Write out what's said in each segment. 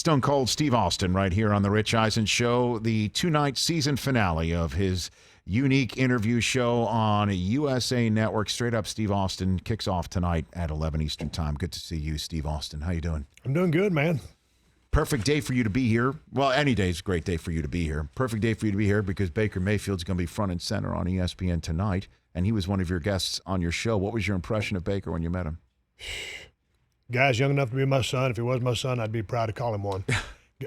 Stone Cold Steve Austin right here on the Rich Eisen Show, the two-night season finale of his unique interview show on USA Network. Straight Up Steve Austin kicks off tonight at 11 Eastern Time. Good to see you, Steve Austin. How you doing? I'm doing good, man. Perfect day for you to be here. Well, any day is a great day for you to be here. Perfect day for you to be here because Baker Mayfield's going to be front and center on ESPN tonight, and he was one of your guests on your show. What was your impression of Baker when you met him? Guy's young enough to be my son. If he was my son, I'd be proud to call him one.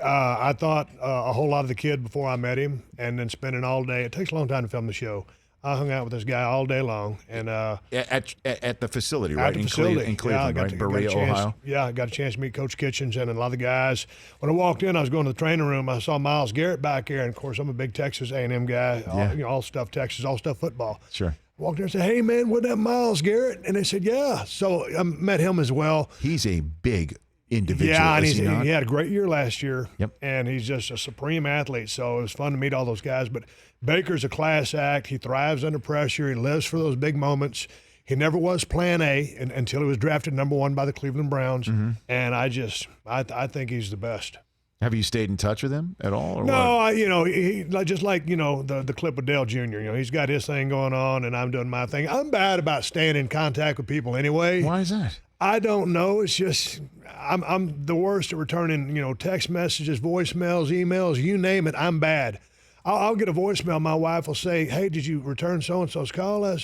I thought a whole lot of the kid before I met him, and then spending all day. It takes a long time to film the show. I hung out with this guy all day long, and at the facility, right? At the facility. In Cleveland, right? Berea, Ohio. Yeah, I got a chance to meet Coach Kitchens and a lot of the guys. When I walked in, I was going to the training room. I saw Myles Garrett back there, and of course, I'm a big Texas A&M guy. All stuff Texas, all stuff football. Sure. Walked in and said, "Hey, man, wasn't that Myles Garrett?" And they said, "Yeah." So I met him as well. He's a big individual. Yeah, and he had a great year last year. Yep. And he's just a supreme athlete. So it was fun to meet all those guys. But Baker's a class act. He thrives under pressure. He lives for those big moments. He never was Plan A until he was drafted number 1 by the Cleveland Browns. Mm-hmm. And I think he's the best. Have you stayed in touch with him at all? Or no, he just like the clip with Dale Jr. He's got his thing going on, and I'm doing my thing. I'm bad about staying in contact with people anyway. Why is that? I don't know. It's just I'm the worst at returning, text messages, voicemails, emails, you name it. I'm bad. I'll get a voicemail. My wife will say, "Hey, did you return so-and-so's call?" I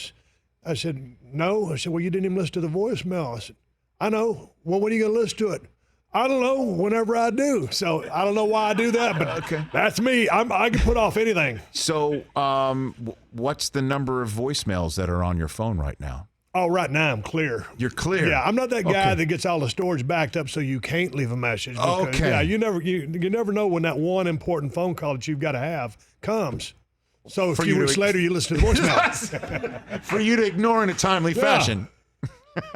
said, "No." I said, "Well, you didn't even listen to the voicemail." I said, "I know. Well, when are you going to listen to it?" "I don't know. Whenever I do." So I don't know why I do that, but okay. That's me. I can put off anything. So what's the number of voicemails that are on your phone right now? Oh, right now I'm clear. You're clear. Yeah, I'm not that guy that gets all the storage backed up so you can't leave a message. Because, okay. Yeah, you never know when that one important phone call that you've got to have comes. So a few weeks later you listen to the voicemail. For you to ignore in a timely fashion.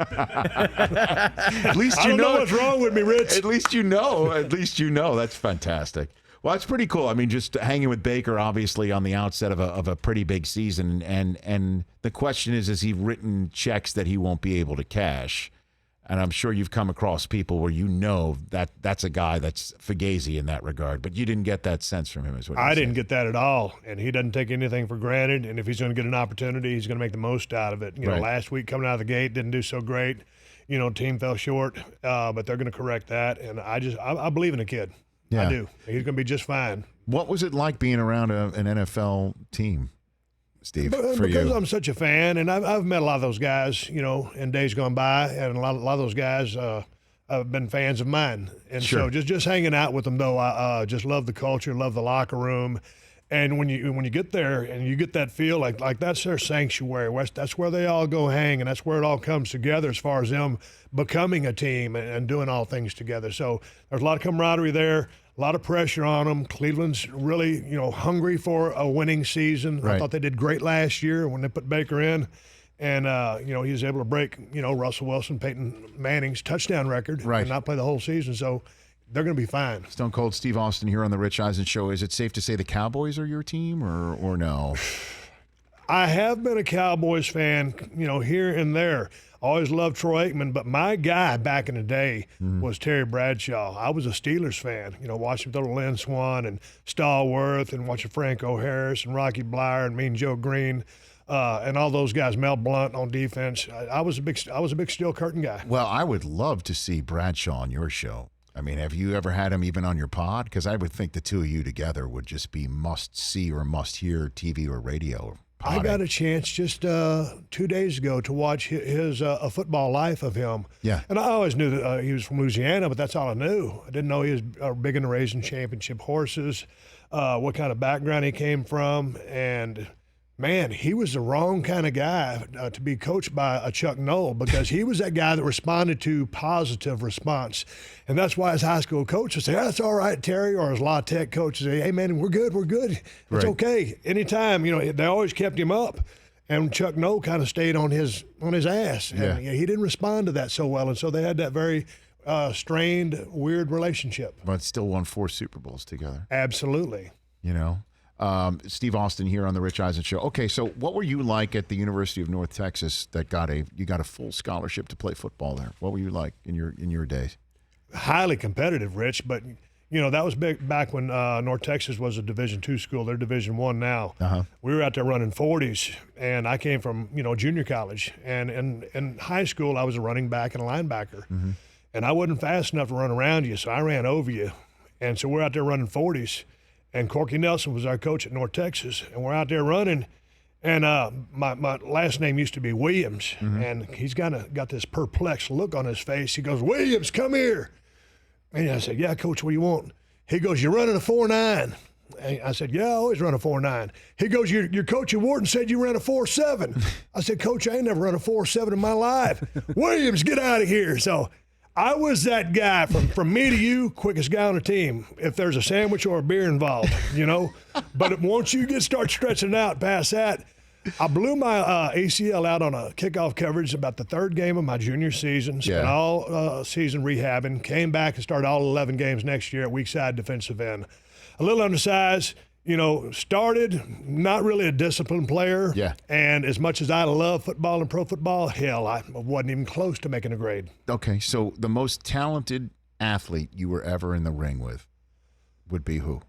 At least I don't know what's wrong with me, Rich. At least you know. That's fantastic. Well, it's pretty cool. I mean, just hanging with Baker, obviously, on the outset of a pretty big season. And the question is, has he written checks that he won't be able to cash? And I'm sure you've come across people where that's a guy that's fugazi in that regard. But you didn't get that sense from him, is what I didn't get that at all. And he doesn't take anything for granted. And if he's going to get an opportunity, he's going to make the most out of it. Right. Last week coming out of the gate, didn't do so great. Team fell short. But they're going to correct that. And I believe in the kid. Yeah. I do. He's going to be just fine. What was it like being around an NFL team, Steve, for you? Because I'm such a fan, and I've met a lot of those guys, in days gone by, and a lot of those guys have been fans of mine. And sure. So just hanging out with them, though, I just love the culture, love the locker room. And when you get there and you get that feel like that's their sanctuary, that's where they all go hang, and that's where it all comes together as far as them becoming a team and doing all things together. So there's a lot of camaraderie there, a lot of pressure on them. Cleveland's really, hungry for a winning season. Right. I thought they did great last year when they put Baker in. And, he was able to break, Russell Wilson, Peyton Manning's touchdown record and not play the whole season. So they're going to be fine. Stone Cold Steve Austin here on the Rich Eisen Show. Is it safe to say the Cowboys are your team or no? I have been a Cowboys fan, here and there. Always loved Troy Aikman, but my guy back in the day was Terry Bradshaw. I was a Steelers fan, watching little Lynn Swann and Stallworth and watching Franco Harris and Rocky Blyer and Mean Joe Green. And all those guys, Mel Blount on defense. I was a big Steel Curtain guy. Well, I would love to see Bradshaw on your show. I mean, have you ever had him even on your pod? Because I would think the two of you together would just be must-see or must-hear TV or radio. I got a chance just 2 days ago to watch his A Football Life of him. Yeah. And I always knew that he was from Louisiana, but that's all I knew. I didn't know he was big into raising championship horses, what kind of background he came from, and man, he was the wrong kind of guy to be coached by a Chuck Noll, because he was that guy that responded to positive response. And that's why his high school coach would say, "That's all right, Terry," or his La Tech coach would say, "Hey, man, we're good. It's okay." Anytime, they always kept him up. And Chuck Noll kind of stayed on his ass. And he didn't respond to that so well. And so they had that very strained, weird relationship. But still won 4 Super Bowls together. Absolutely. Steve Austin here on the Rich Eisen Show. Okay, so what were you like at the University of North Texas that you got a full scholarship to play football there? What were you like in your days? Highly competitive, Rich, but You know, that was big back when North Texas was a Division II school. They're Division I now. We were out there running 40s, and I came from, you know, junior college. And in high school, I was a running back and a linebacker. And I wasn't fast enough to run around you, so I ran over you. And so we're out there running 40s. And Corky Nelson was our coach at North Texas. And we're out there running. And my last name used to be Williams. And he's got this perplexed look on his face. He goes, "Williams, come here." And I said, "Yeah, Coach, what do you want?" He goes, "You're running a 4.9. And I said, "Yeah, I always run a 4.9. He goes, your coach at Wharton said you ran a 4.7. I said, "Coach, I ain't never run a 4.7 in my life." "Williams, get out of here." So I was that guy from me to you, quickest guy on the team, if there's a sandwich or a beer involved, you know. But once you start stretching it out past that, I blew my ACL out on a kickoff coverage about the third game of my junior season. Spent all season rehabbing. Came back and started all 11 games next year at weak side defensive end. A little undersized, you know, started not really a disciplined player. And as much as I love football and pro football, hell, I wasn't even close to making a grade. Okay, so the most talented athlete you were ever in the ring with would be who?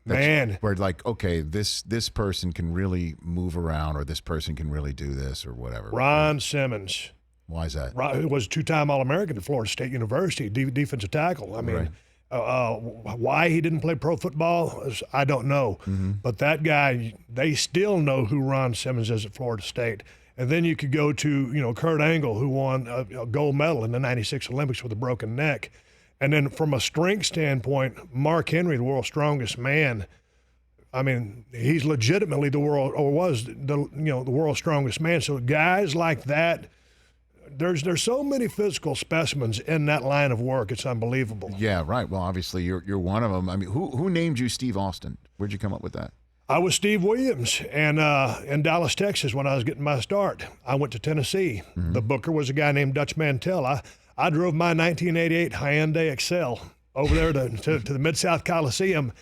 Man, where like, okay, this person can really move around, or this person can really do this, or whatever. Ron Simmons. Why is that? Ron was a two-time All-American at Florida State University, defensive tackle. I mean, why he didn't play pro football, I don't know. But that guy, they still know who Ron Simmons is at Florida State. And then you could go to, you know, Kurt Angle, who won a gold medal in the '96 Olympics with a broken neck. And then from a strength standpoint, Mark Henry, the world's strongest man, I mean, he's legitimately the world, or was the world's strongest man. So guys like that, there's so many physical specimens in that line of work. It's unbelievable. Yeah, right. Well, obviously you're one of them. I mean, who named you Steve Austin? Where'd you come up with that? I was Steve Williams, and in Dallas, Texas, when I was getting my start, I went to Tennessee. The booker was a guy named Dutch Mantell. I drove my 1988 Hyundai Xfl over there to the Mid-South Coliseum,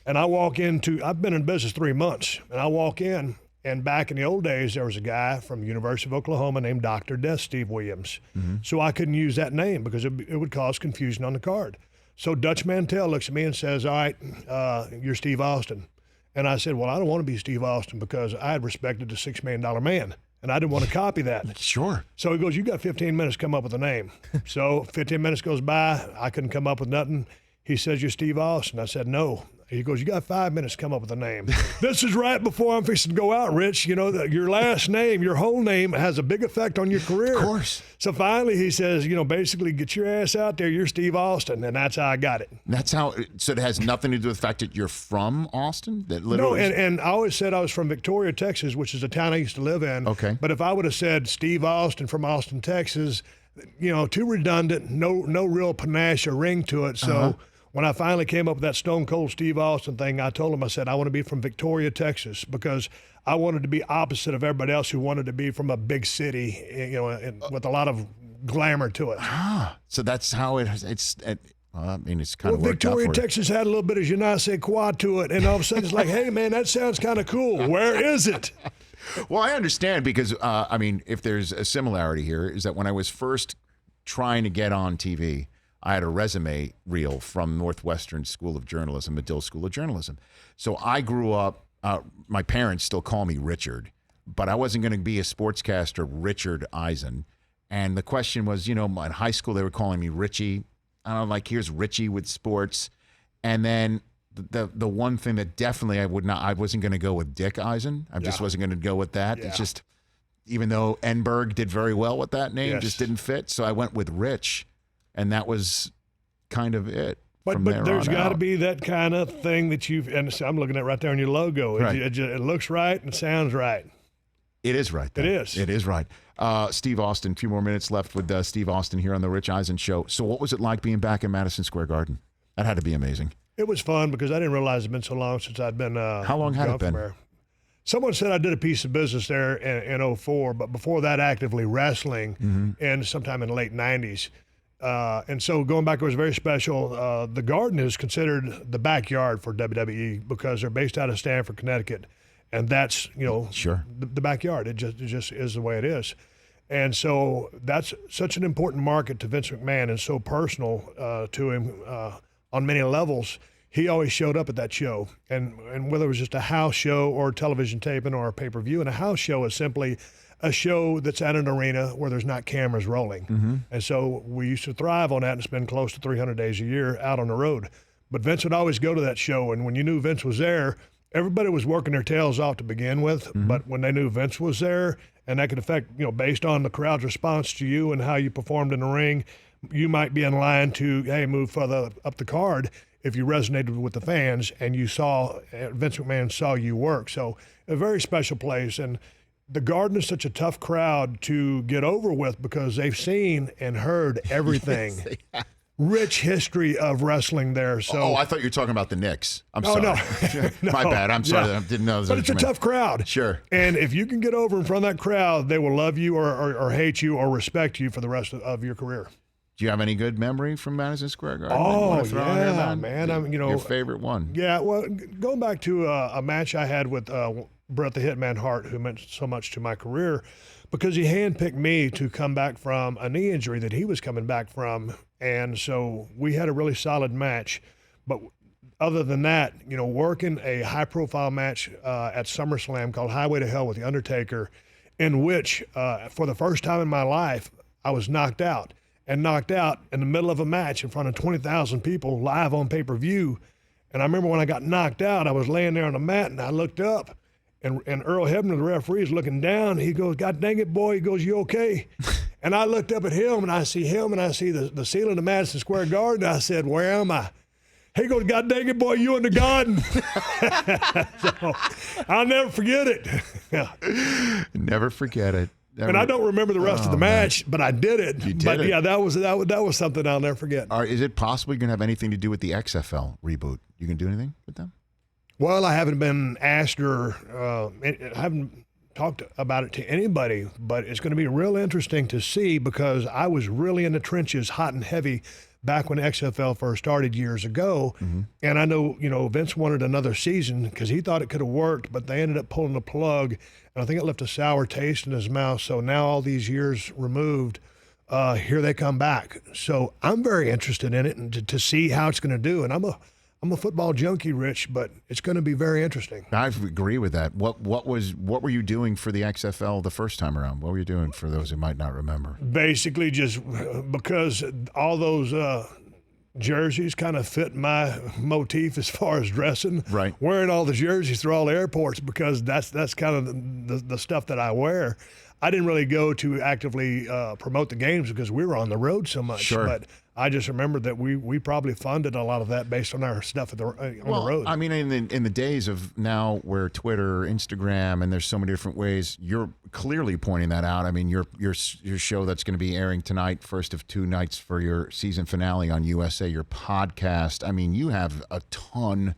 and I walk into, I've been in business 3 months, and I walk in, and back in the old days, there was a guy from the University of Oklahoma named Dr. Death Steve Williams. So I couldn't use that name because it would cause confusion on the card. So Dutch Mantell looks at me and says, "All right, you're Steve Austin." And I said, "Well, I don't want to be Steve Austin because I had respected the $6 million man. And I didn't want to copy that." Sure. So he goes, "You got 15 minutes to come up with a name." So 15 minutes goes by. I couldn't come up with nothing. He says, "You're Steve Austin." I said, "No." He goes, "You got 5 minutes to come up with a name." This is right before I'm fixing to go out, Rich. You know, your last name, your whole name has a big effect on your career. Of course. So finally he says, you know, basically, "Get your ass out there. You're Steve Austin." And that's how I got it. That's how, so it has nothing to do with the fact that you're from Austin? That literally. No, and I always said I was from Victoria, Texas, which is a town I used to live in. Okay. But if I would have said Steve Austin from Austin, Texas, you know, too redundant, no real panache or ring to it. So when I finally came up with that Stone Cold Steve Austin thing, I told him, I said, I want to be from Victoria, Texas, because I wanted to be opposite of everybody else who wanted to be from a big city, you know, with a lot of glamour to it. So that's how it's I mean, it's kind of worked out for Victoria, you. Texas had a little bit of je ne sais quoi to it, and all of a sudden it's like, "Hey, man, that sounds kind of cool. Where is it?" Well, I understand because, I mean, if there's a similarity here, is that when I was first trying to get on TV, I had a resume reel from Northwestern School of Journalism, Medill School of Journalism. So I grew up, my parents still call me Richard, but I wasn't going to be a sportscaster, Richard Eisen. And the question was, you know, in high school, they were calling me Richie. I don't know, like, here's Richie with sports. And then the one thing that definitely I wasn't going to go with Dick Eisen. I just wasn't going to go with that. It's just, even though Enberg did very well with that name, just didn't fit. So I went with Rich. And that was kind of it. But there's got to be that kind of thing that and I'm looking at right there on your logo. Right. It looks right and sounds right. It is right. Then. It is. It is right. Steve Austin, 2 more minutes left with Steve Austin here on the Rich Eisen Show. So what was it like being back in Madison Square Garden? That had to be amazing. It was fun because I didn't realize it'd been so long since I'd been How long had it been? There. Someone said I did a piece of business there in 2004, but before that, actively wrestling, and sometime in the late 90s. And so going back, it was very special. The Garden is considered the backyard for WWE because they're based out of Stamford, Connecticut. And that's, you know, the backyard. It just is the way it is. And so that's such an important market to Vince McMahon and so personal to him. on many levels, he always showed up at that show. And whether it was just a house show or television taping or a pay-per-view, and a house show is simply a show that's at an arena where there's not cameras rolling. And so we used to thrive on that and spend close to 300 days a year out on the road. But Vince would always go to that show, and when you knew Vince was there, everybody was working their tails off to begin with. But when they knew Vince was there, and that could affect, based on the crowd's response to you and how you performed in the ring, you might be in line to, hey, move further up the card if you resonated with the fans and you saw, Vince McMahon saw you work. So a very special place. And the Garden is such a tough crowd to get over with because they've seen and heard everything. Yes, rich history of wrestling there. So, I thought you were talking about the Knicks. I'm sorry. No. My bad. I'm sorry. I didn't know. But it's a tough crowd. Sure. And if you can get over in front of that crowd, they will love you or hate you or respect you for the rest of your career. Do you have any good memory from Madison Square Garden? Oh, yeah, man. Your favorite one? Yeah, well, going back to a match I had with Bret the Hitman Hart, who meant so much to my career, because he handpicked me to come back from a knee injury that he was coming back from. And so we had a really solid match. But other than that, working a high-profile match at SummerSlam called Highway to Hell with The Undertaker, in which, for the first time in my life, I was knocked out in the middle of a match in front of 20,000 people live on pay-per-view. And I remember when I got knocked out, I was laying there on the mat, and I looked up, and Earl Hebner, the referee, is looking down. He goes, "God dang it, boy." He goes, "You okay?" And I looked up at him, and I see the ceiling of Madison Square Garden. I said, "Where am I?" He goes, "God dang it, boy, you in the garden." So I'll never forget it. Yeah. Never forget it. And I don't remember the rest of the match, but I did it. You did it. Yeah, that was something I'll never forget. Is it possible you're going to have anything to do with the XFL reboot? You can do anything with them? Well, I haven't been asked or I haven't talked about it to anybody, but it's going to be real interesting to see because I was really in the trenches, hot and heavy, back when XFL first started years ago. And I know, Vince wanted another season because he thought it could have worked, but they ended up pulling the plug. And I think it left a sour taste in his mouth. So now all these years removed, here they come back. So I'm very interested in it and to see how it's going to do. And I'm a football junkie, Rich, but it's going to be very interesting. I agree with that. What were you doing for the XFL the first time around? What were you doing for those who might not remember? Basically, just because all those jerseys kind of fit my motif as far as dressing. Right. Wearing all the jerseys through all the airports because that's kind of the stuff that I wear. I didn't really go to actively promote the games because we were on the road so much. Sure. But I just remember that we probably funded a lot of that based on our stuff on the road. I mean, in the days of now where Twitter, Instagram, and there's so many different ways, you're clearly pointing that out. I mean, your show that's going to be airing tonight, first of two nights for your season finale on USA, your podcast. I mean, you have a ton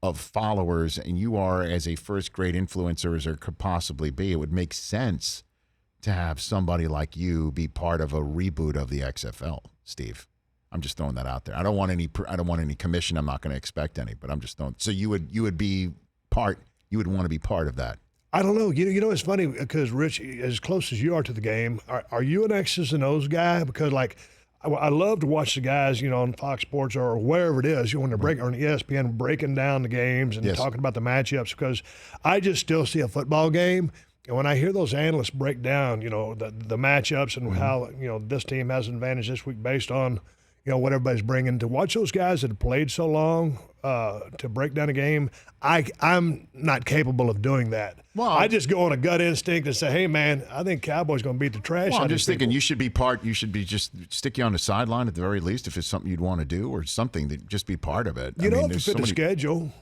of followers, and you are as a first-grade influencer as there could possibly be. It would make sense to have somebody like you be part of a reboot of the XFL, Steve. I'm just throwing that out there. I don't want any commission. I'm not going to expect any, but I'm just throwing. So you would be part. You would want to be part of that. I don't know. You know, it's funny because Rich, as close as you are to the game, are you an X's and O's guy? Because I love to watch the guys, on Fox Sports or wherever it is, when they're breaking on ESPN, breaking down the games and talking about the matchups. Because I just still see a football game. And when I hear those analysts break down, the matchups and how, this team has an advantage this week based on, what everybody's bringing, to watch those guys that have played so long to break down a game, I'm not capable of doing that. Well, I just go on a gut instinct and say, hey, man, I think Cowboys going to beat the trash out I'm of just thinking you should be just stick you on the sideline at the very least if it's something you'd want to do or something to just be part of it. If you fit the schedule,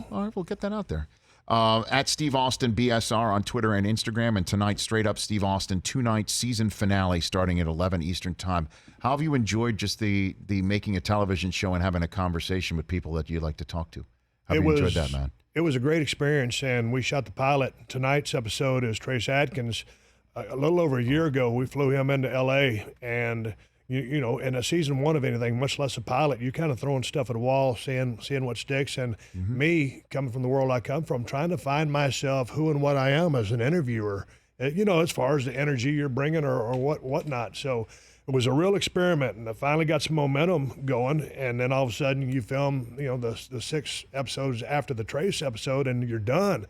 All right, we'll get that out there. At Steve Austin BSR on Twitter and Instagram, and tonight, Straight Up Steve Austin, 2-night season finale starting at 11 Eastern time. How have you enjoyed just the making a television show and having a conversation with people that you'd like to talk to? How have you enjoyed that, man? It was a great experience, and we shot the pilot. Tonight's episode is Trace Adkins. A little over a year ago, we flew him into L.A., and in a season one of anything, much less a pilot, you're kind of throwing stuff at a wall, seeing what sticks. And me, coming from the world I come from, trying to find myself who and what I am as an interviewer, as far as the energy you're bringing or whatnot. So it was a real experiment, and I finally got some momentum going. And then all of a sudden, you film, the 6 episodes after the Trace episode, and you're done.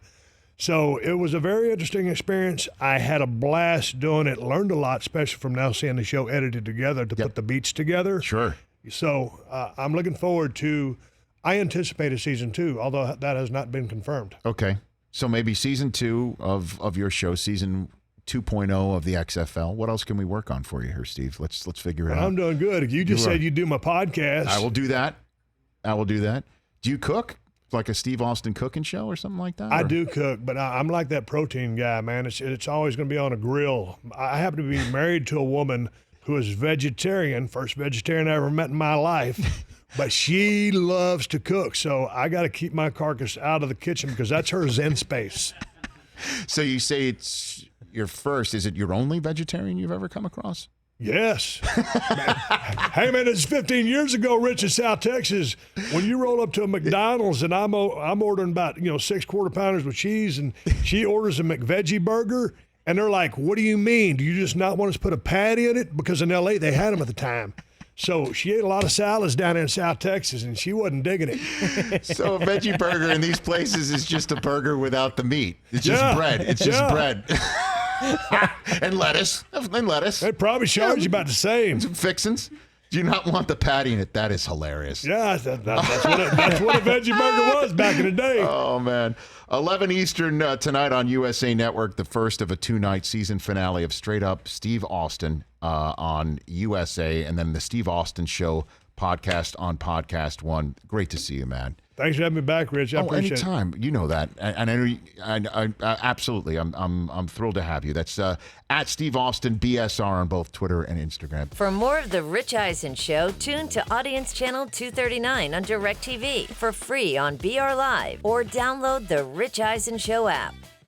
So it was a very interesting experience. I had a blast doing it. Learned a lot, especially from now seeing the show edited together to put the beats together. Sure. So I'm looking forward to. I anticipate a season 2, although that has not been confirmed. Okay. So maybe season 2 of your show, season 2.0 of the XFL. What else can we work on for you here, Steve? Let's figure it out. I'm doing good. You just said you'd do my podcast. I will do that. Do you cook? Like a Steve Austin cooking show or something like that? I do cook, but I'm like that protein guy, man. It's always going to be on a grill. I happen to be married to a woman who is vegetarian, first vegetarian I ever met in my life. But she loves to cook, so I got to keep my carcass out of the kitchen because that's her zen space. So you say it's your first. Is it your only vegetarian you've ever come across? Yes. Hey, man, it's 15 years ago, Rich, in South Texas. When you roll up to a McDonald's and I'm ordering about 6 quarter-pounders with cheese, and she orders a McVeggie burger, and they're like, "What do you mean? Do you just not want us to put a patty in it?" Because in L.A. they had them at the time. So she ate a lot of salads down in South Texas, and she wasn't digging it. So a veggie burger in these places is just a burger without the meat. It's just bread. It's just bread. And lettuce. They probably charge you about the same. Some fixins. Do you not want the patty in it? That is hilarious. Yeah, that's what a veggie burger was back in the day. Oh, man. 11 Eastern tonight on USA Network, the first of a 2-night season finale of Straight Up Steve Austin on USA, and then the Steve Austin Show podcast on Podcast One. Great to see you, man. Thanks for having me back, Rich. I appreciate it. Anytime. You know that, and I know. Absolutely, I'm thrilled to have you. That's at Steve Austin BSR on both Twitter and Instagram. For more of the Rich Eisen Show, tune to Audience Channel 239 on DirecTV for free on BR Live, or download the Rich Eisen Show app.